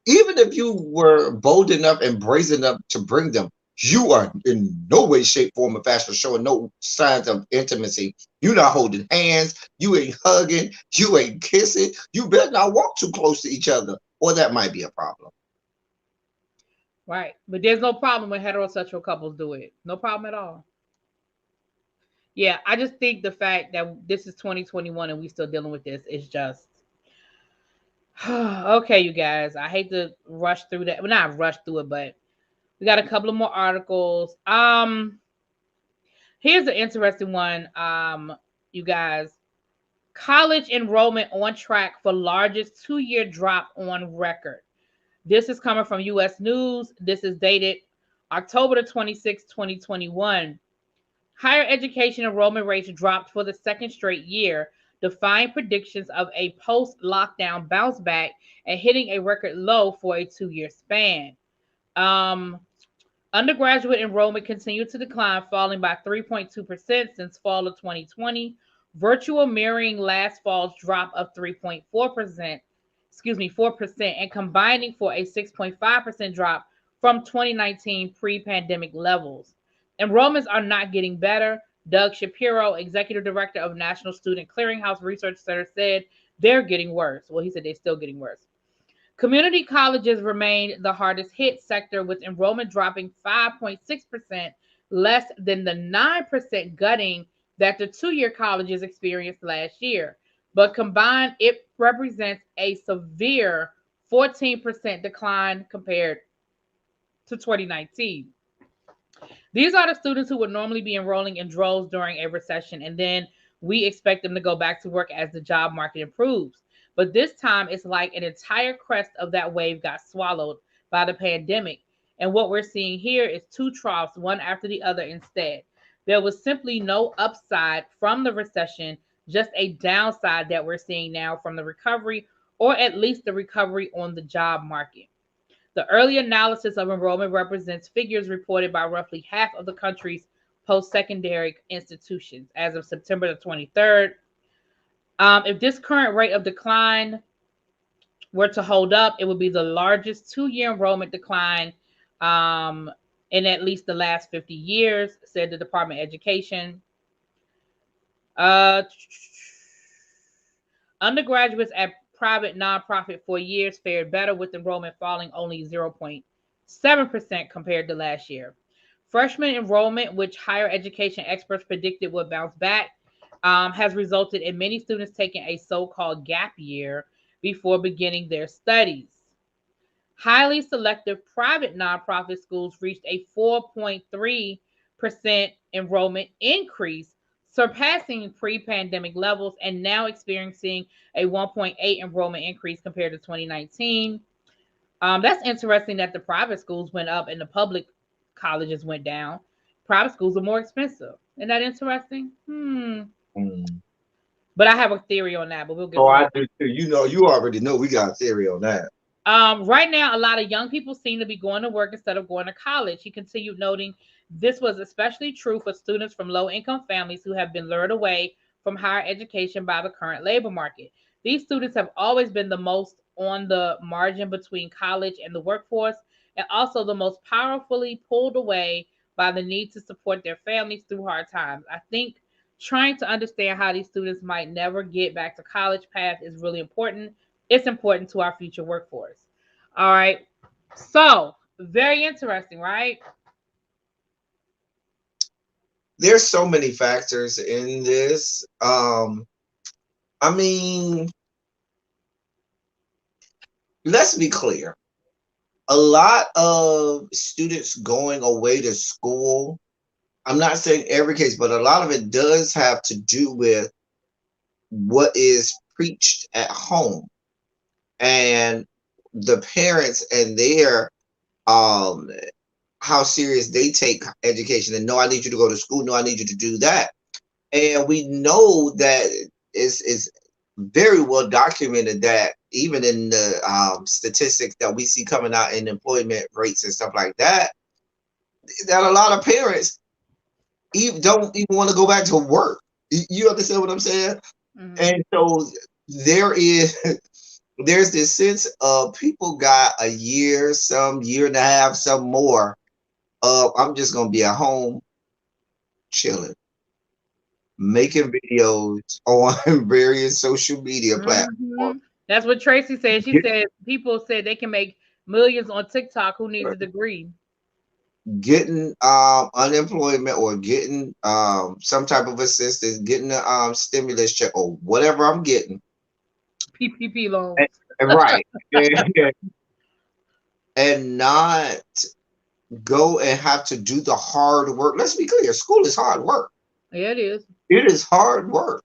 even if you were bold enough and brazen enough to bring them, you are in no way, shape, form, or fashion showing no signs of intimacy. You're not holding hands. You ain't hugging. You ain't kissing. You better not walk too close to each other, or that might be a problem. Right. But there's no problem when heterosexual couples do it. No problem at all. Yeah, I just think the fact that this is 2021 and we still dealing with this is just okay, you guys. I hate to rush through that. Well, not rush through it, but we got a couple of more articles. Here's an interesting one. You guys, college enrollment on track for largest 2-year drop on record. This is coming from U.S. News. This is dated October 26, 2021. Higher education enrollment rates dropped for the second straight year, defying predictions of a post-lockdown bounce back and hitting a record low for a 2-year span. Undergraduate enrollment continued to decline, falling by 3.2% since fall of 2020. Virtual mirroring last fall's drop of 3.4%, 4%, and combining for a 6.5% drop from 2019 pre-pandemic levels. Enrollments are not getting better. Doug Shapiro, executive director of National Student Clearinghouse Research Center, said they're getting worse. Well, he said they're still getting worse. Community colleges remain the hardest hit sector, with enrollment dropping 5.6%, less than the 9% gutting that the 2-year colleges experienced last year. But combined, it represents a severe 14% decline compared to 2019. These are the students who would normally be enrolling in droves during a recession, and then we expect them to go back to work as the job market improves. But this time, it's like an entire crest of that wave got swallowed by the pandemic. And what we're seeing here is two troughs, one after the other instead. There was simply no upside from the recession, just a downside that we're seeing now from the recovery, or at least the recovery on the job market. The early analysis of enrollment represents figures reported by roughly half of the country's post-secondary institutions as of September the 23rd. If this current rate of decline were to hold up, it would be the largest 2-year enrollment decline in at least the last 50 years, said the Department of Education. Undergraduates at private nonprofit 4 years fared better, with enrollment falling only 0.7% compared to last year. Freshman enrollment, which higher education experts predicted would bounce back, has resulted in many students taking a so-called gap year before beginning their studies. Highly selective private nonprofit schools reached a 4.3% enrollment increase, surpassing pre-pandemic levels, and now experiencing a 1.8 enrollment increase compared to 2019. That's interesting that the private schools went up and the public colleges went down. Private schools are more expensive. Isn't that interesting? But I have a theory on that, but we'll get to I do too. You already know we got a theory on that. Right now, a lot of young people seem to be going to work instead of going to college. He continued, noting this was especially true for students from low-income families who have been lured away from higher education by the current labor market. These students have always been the most on the margin between college and the workforce, and also the most powerfully pulled away by the need to support their families through hard times. I think trying to understand how these students might never get back to college path is really important. It's important to our future workforce. All right. So, very interesting, right? there's so many factors in this. I mean, let's be clear. A lot of students going away to school, I'm not saying every case, but a lot of it does have to do with what is preached at home and the parents and their um how serious they take education. And no, I need you to go to school. No, I need you to do that. And we know that is very well documented that even in the statistics that we see coming out in employment rates and stuff like that, that a lot of parents don't even want to go back to work. You understand what I'm saying? Mm-hmm. And so there's this sense of people got a year, some year and a half, some more of I'm just gonna be at home chilling, making videos on various social media platforms. Mm-hmm. That's what Tracy said. She said people said they can make millions on TikTok. Who needs a degree? Getting unemployment or getting some type of assistance, getting a stimulus check or whatever I'm getting. PPP loans. Right. And not go and have to do the hard work. Let's be clear, school is hard work. Yeah, it is. It is hard work.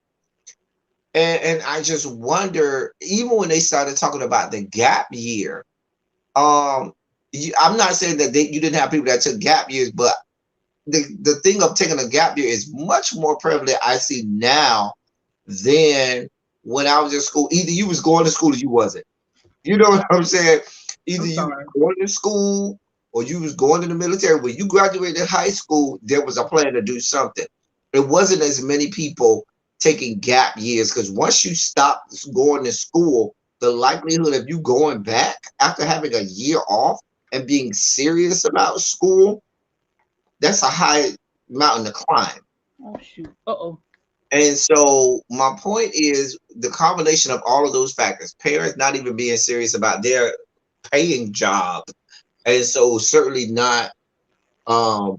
And I just wonder, even when they started talking about the gap year, I'm not saying that you didn't have people that took gap years, but the thing of taking a gap year is much more prevalent I see now than when I was in school. Either you was going to school or you wasn't. You know what I'm saying? Either you were going to school or you was going to the military. When you graduated high school, there was a plan to do something. It wasn't as many people taking gap years because once you stop going to school, the likelihood of you going back after having a year off and being serious about school, that's a high mountain to climb. Oh, shoot. Uh-oh. And so my point is the combination of all of those factors, parents not even being serious about their paying job, and so certainly not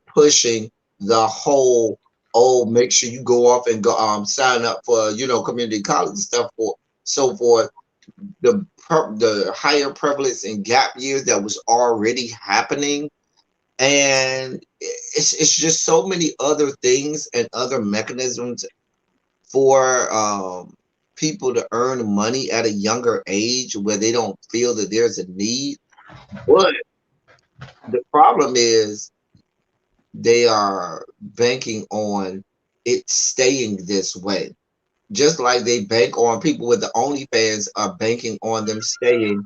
pushing the whole, oh, make sure you go off and go sign up for community college stuff for so forth. The higher prevalence in gap years that was already happening, and it's just so many other things and other mechanisms for people to earn money at a younger age where they don't feel that there's a need. But the problem is they are banking on it staying this way. Just like they bank on people with the OnlyFans are banking on them staying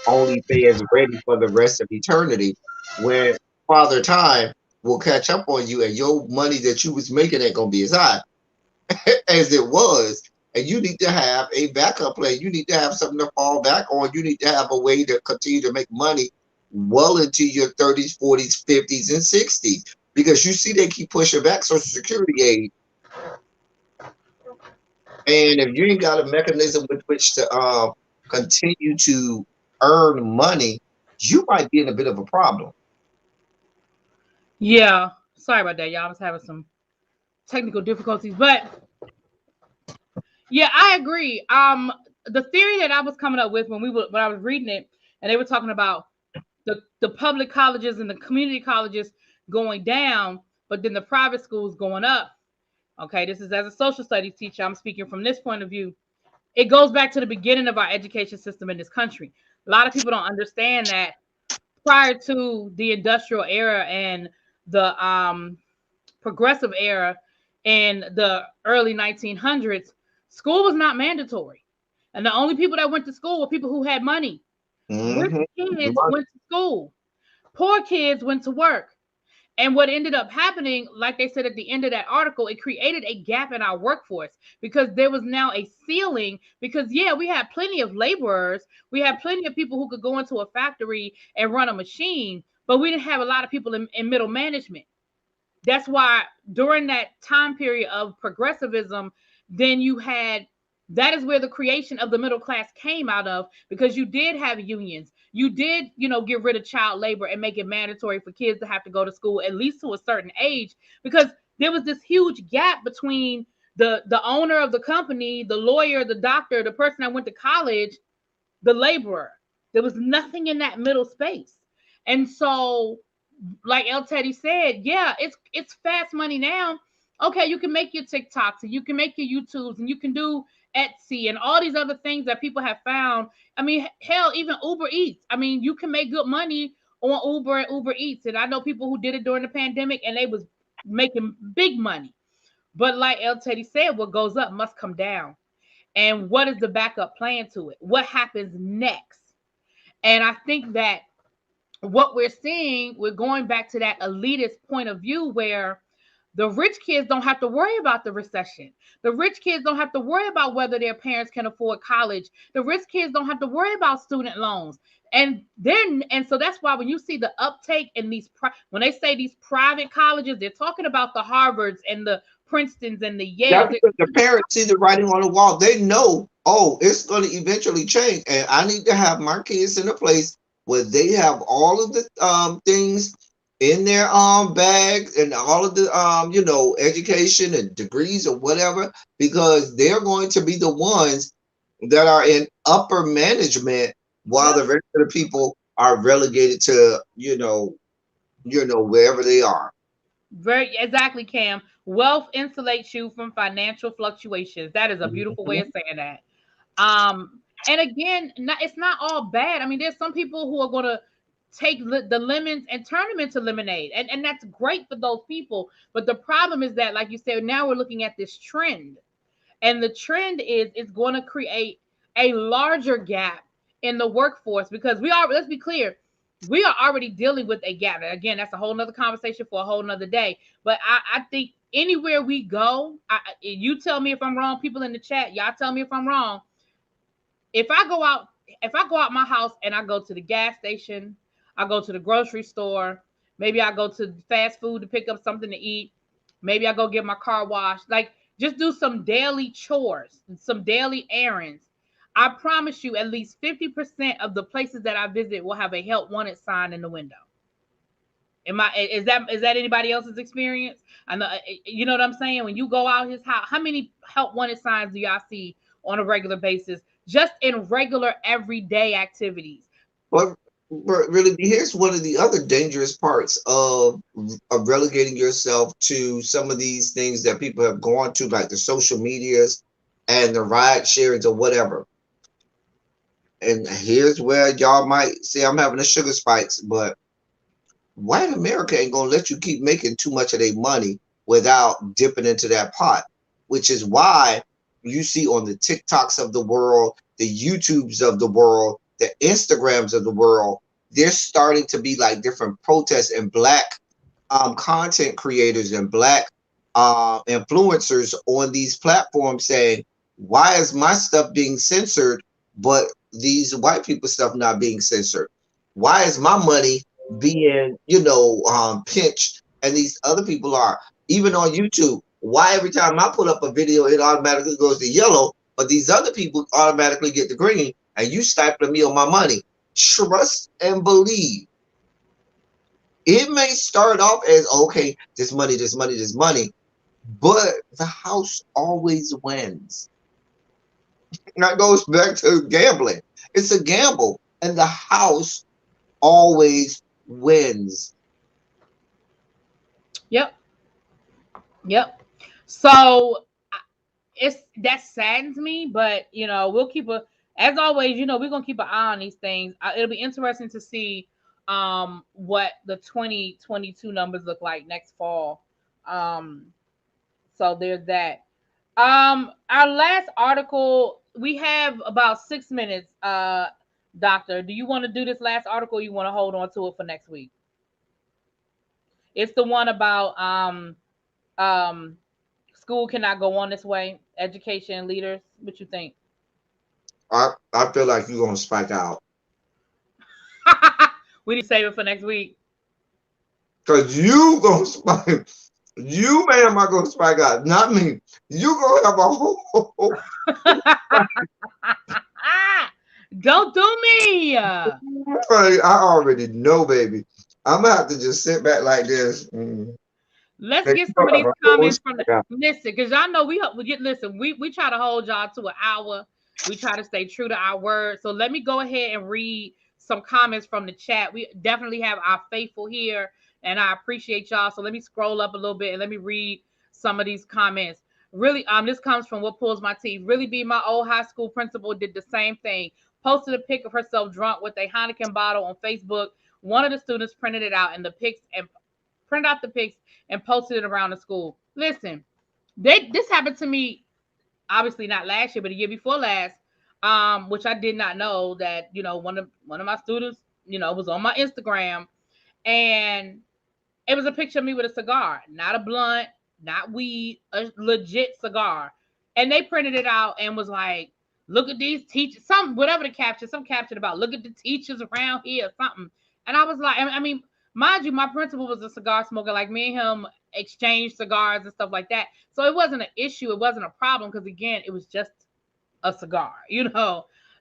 OnlyFans ready for the rest of eternity, when Father Time will catch up on you and your money that you was making ain't gonna be as high as it was. And you need to have a backup plan. You need to have something to fall back on. You need to have a way to continue to make money well into your 30s, 40s, 50s, and 60s. Because you see they keep pushing back Social Security aid. And if you ain't got a mechanism with which to continue to earn money, you might be in a bit of a problem. Yeah. Sorry about that, y'all. I was having some technical difficulties, but yeah, I agree. The theory that I was coming up with when I was reading it, and they were talking about the public colleges and the community colleges going down, but then the private schools going up. Okay, this is as a social studies teacher, I'm speaking from this point of view. It goes back to the beginning of our education system in this country. A lot of people don't understand that prior to the industrial era and the progressive era in the early 1900s, school was not mandatory. And the only people that went to school were people who had money. Rich kids went to school. Poor kids went to work. And what ended up happening, like they said at the end of that article, it created a gap in our workforce because there was now a ceiling. Because, yeah, we had plenty of laborers. We had plenty of people who could go into a factory and run a machine, but we didn't have a lot of people in middle management. That's why during that time period of progressivism, then that is where the creation of the middle class came out of, because you did have unions. You did, get rid of child labor and make it mandatory for kids to have to go to school at least to a certain age, because there was this huge gap between the owner of the company, the lawyer, the doctor, the person that went to college, the laborer. There was nothing in that middle space. And so, like El Teddy said, yeah, it's fast money now. Okay, you can make your TikToks and you can make your YouTubes and you can do Etsy and all these other things that people have found. I mean, hell, even Uber Eats. I mean, you can make good money on Uber and Uber Eats. And I know people who did it during the pandemic and they was making big money. But like El Teddy said, what goes up must come down. And what is the backup plan to it? What happens next? And I think that what we're seeing, we're going back to that elitist point of view where the rich kids don't have to worry about the recession. The rich kids don't have to worry about whether their parents can afford college. The rich kids don't have to worry about student loans. And so that's why when you see the uptake in these, when they say these private colleges, they're talking about the Harvards and the Princetons and the Yales. That's because the parents see the writing on the wall. They know, oh, it's going to eventually change, and I need to have my kids in a place where they have all of the things in their bag and all of the education and degrees or whatever, because they're going to be the ones that are in upper management while the regular people are relegated to wherever they are. Very exactly, Cam. Wealth insulates you from financial fluctuations. That is a beautiful way of saying that. And again, it's not all bad. I mean, there's some people who are going to take the lemons and turn them into lemonade, and that's great for those people. But the problem is that, like you said, now we're looking at this trend, and the trend is it's going to create a larger gap in the workforce, because let's be clear, we are already dealing with a gap. Again, that's a whole nother conversation for a whole nother day. But I think anywhere we go, you tell me if I'm wrong, people in the chat, y'all tell me if I'm wrong. If I go out my house and I go to the gas station, I go to the grocery store, maybe I go to fast food to pick up something to eat, maybe I go get my car washed, like just do some daily chores, some daily errands. I promise you, at least 50% of the places that I visit will have a help wanted sign in the window. Is that anybody else's experience? I know, you know what I'm saying? When you go out his house, how many help wanted signs do y'all see on a regular basis, just in regular everyday activities? But really, here's one of the other dangerous parts of relegating yourself to some of these things that people have gone to, like the social medias and the ride shares or whatever. And here's where y'all might say I'm having a sugar spikes, but white America ain't gonna let you keep making too much of their money without dipping into that pot, which is why you see on the TikToks of the world, the YouTubes of the world, the Instagrams of the world, there's starting to be like different protests and black content creators and black influencers on these platforms saying, why is my stuff being censored, but these white people stuff not being censored? Why is my money being, pinched and these other people are? Even on YouTube, why every time I put up a video, it automatically goes to yellow, but these other people automatically get the green, and you stifling me on my money? Trust and believe. It may start off as, okay, this money, but the house always wins. That goes back to gambling. It's a gamble, and the house always wins. Yep. So that saddens me, but we'll keep as always, we're gonna keep an eye on these things. It'll be interesting to see what the 2022 numbers look like next fall. So there's that. Our last article, we have about 6 minutes. Doctor, do you want to do this last article, or you want to hold on to it for next week? It's the one about school cannot go on this way, education leaders. What you think? I feel like you're gonna spike out. We need to save it for next week. Cause you gonna spike. You, ma'am, are gonna spike out, not me. You gonna have a whole. Don't do me. I already know, baby. I'm gonna have to just sit back like this. Let's Like, get you some of know, these like a whole comments from the shit. listen, because y'all know listen, we try to hold y'all to an hour. We try to stay true to our word. So let me go ahead and read some comments from the chat. We definitely have our faithful here, and I appreciate y'all. So let me scroll up a little bit and let me read some of these comments. Really, this comes from what pulls my teeth. Really, be my old high school principal did the same thing. Posted a pic of herself drunk with a Heineken bottle on Facebook. One of the students printed it out and the pics and printed out the pics and posted it around the school. Listen, this happened to me obviously not last year, but a year before last, which I did not know that one of my students was on my Instagram, and it was a picture of me with a cigar, not a blunt, not weed, a legit cigar, and they printed it out and was like, "Look at these teachers," some whatever the caption, some caption about "Look at the teachers around here," or something, and I was like, I mean, mind you, my principal was a cigar smoker. Like me and him exchanged cigars and stuff like that. So it wasn't an issue. It wasn't a problem because again, it was just a cigar,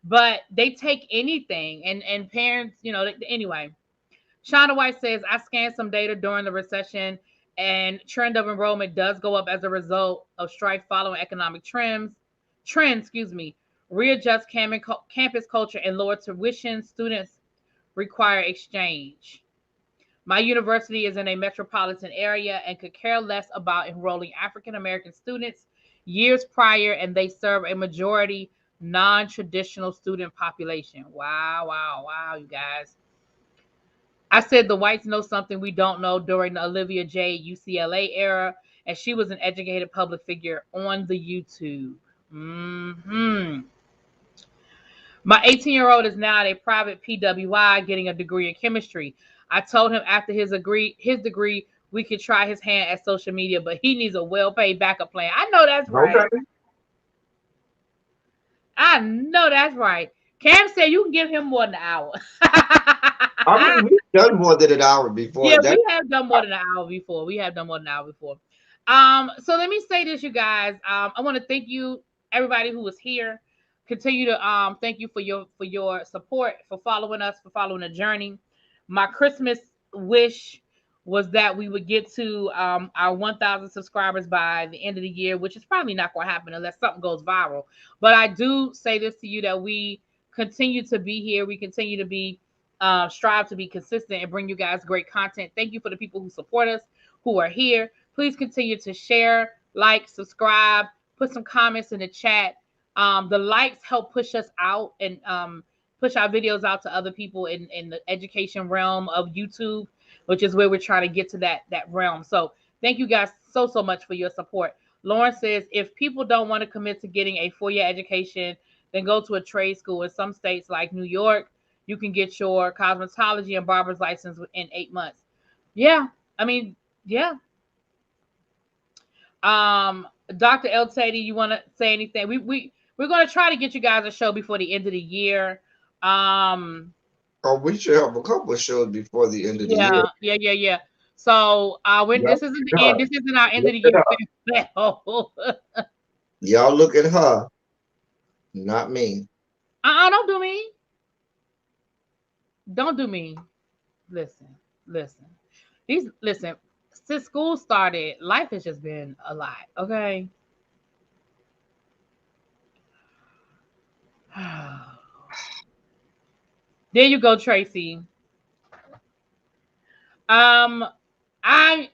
But they take anything, and parents, anyway. Shonda White says, I scanned some data during the recession, and trend of enrollment does go up as a result of strife following economic trends, readjust campus culture and lower tuition. Students require exchange. My university is in a metropolitan area and could care less about enrolling African American students years prior, and they serve a majority non traditional student population. Wow, wow, wow, you guys. I said the whites know something we don't know during the Olivia J. UCLA era, and she was an educated public figure on the YouTube. My 18-year-old is now at a private PWI getting a degree in chemistry. I told him after his degree, we could try his hand at social media, but he needs a well-paid backup plan. I know that's right. Okay. I know that's right. Cam said you can give him more than an hour. I mean, we've done more than an hour before. Yeah, That we have done more than an hour before. We have done more than an hour before. So let me say this, you guys. I want to thank you, everybody who was here. Continue to thank you for your support, for following us, for following the journey. My Christmas wish was that we would get to our 1,000 subscribers by the end of the year, which is probably not going to happen unless something goes viral. But I do say this to you that we continue to be here. We continue to be strive to be consistent and bring you guys great content. Thank you for the people who support us, who are here. Please continue to share, like, subscribe, put some comments in the chat. The likes help push us out and push our videos out to other people in the education realm of YouTube, which is where we're trying to get to that realm. So thank you guys so much for your support. Lauren says, if people don't want to commit to getting a 4-year education, then go to a trade school. In some states like New York, you can get your cosmetology and barber's license in 8 months. Yeah, I mean, yeah. Dr. El Tady, you want to say anything? We're going to try to get you guys a show before the end of the year. we should have a couple of shows before the end of the year. Yeah. So when Yep. this isn't the end, this isn't our end of the year. Y'all look at her, not me. Don't do me. Don't do me. Listen. Listen. Since school started, life has just been a lot. Okay. There you go, Tracy. I'm going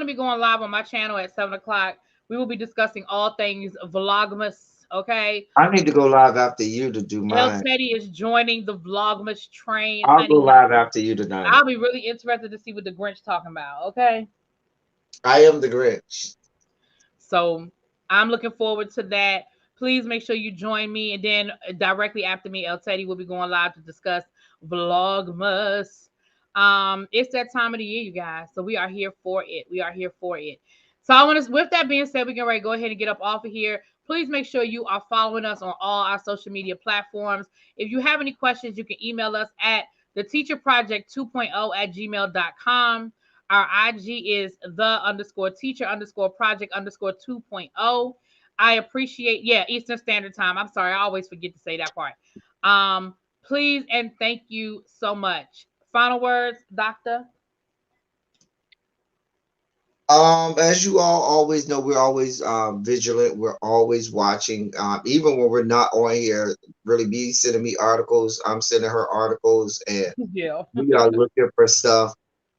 to be going live on my channel at 7:00. We will be discussing all things Vlogmas. Okay. I need to go live after you to do El mine. Teddy is joining the Vlogmas train. I'll go live after you tonight. I'll be really interested to see what the Grinch talking about. Okay. I am the Grinch. So I'm looking forward to that. Please make sure you join me. And then directly after me, El Teddy will be going live to discuss Vlogmas. It's that time of the year, you guys. So we are here for it. So I want to, with that being said, we can go ahead and get up off of here. Please make sure you are following us on all our social media platforms. If you have any questions, you can email us at theteacherproject2.0@gmail.com. Our IG is the_teacher_project_2.0. I appreciate, Eastern Standard Time. I'm sorry, I always forget to say that part. Please and thank you so much. Final words, Doctor. As you all always know, we're always vigilant. We're always watching. Even when we're not on here, really be sending me articles. I'm sending her articles, and Yeah. we are looking for stuff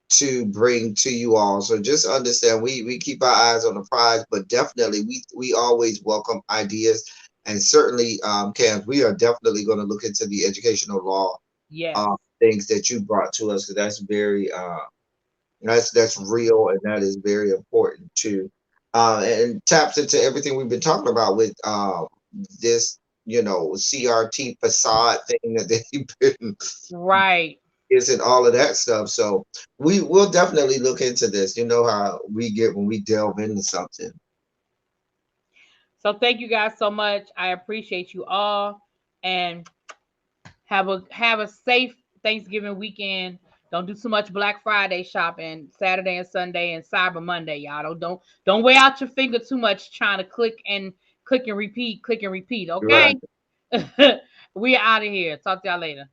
to bring to you all. So just understand, we keep our eyes on the prize, but definitely we always welcome ideas, and certainly, Cam, we are definitely going to look into the educational law Yes. things that you brought to us, because that's very that's real, and that is very important too. And taps into everything we've been talking about with this, CRT facade thing that they've been Right. isn't all of that stuff. So we will definitely look into this. You know how we get when we delve into something. So thank you guys so much. I appreciate you all, and have a safe Thanksgiving weekend. Don't do too much Black Friday shopping, Saturday and Sunday and Cyber Monday, y'all. Don't wear out your finger too much trying to click and repeat, click and repeat. Right. Okay. We out of here. Talk to y'all later.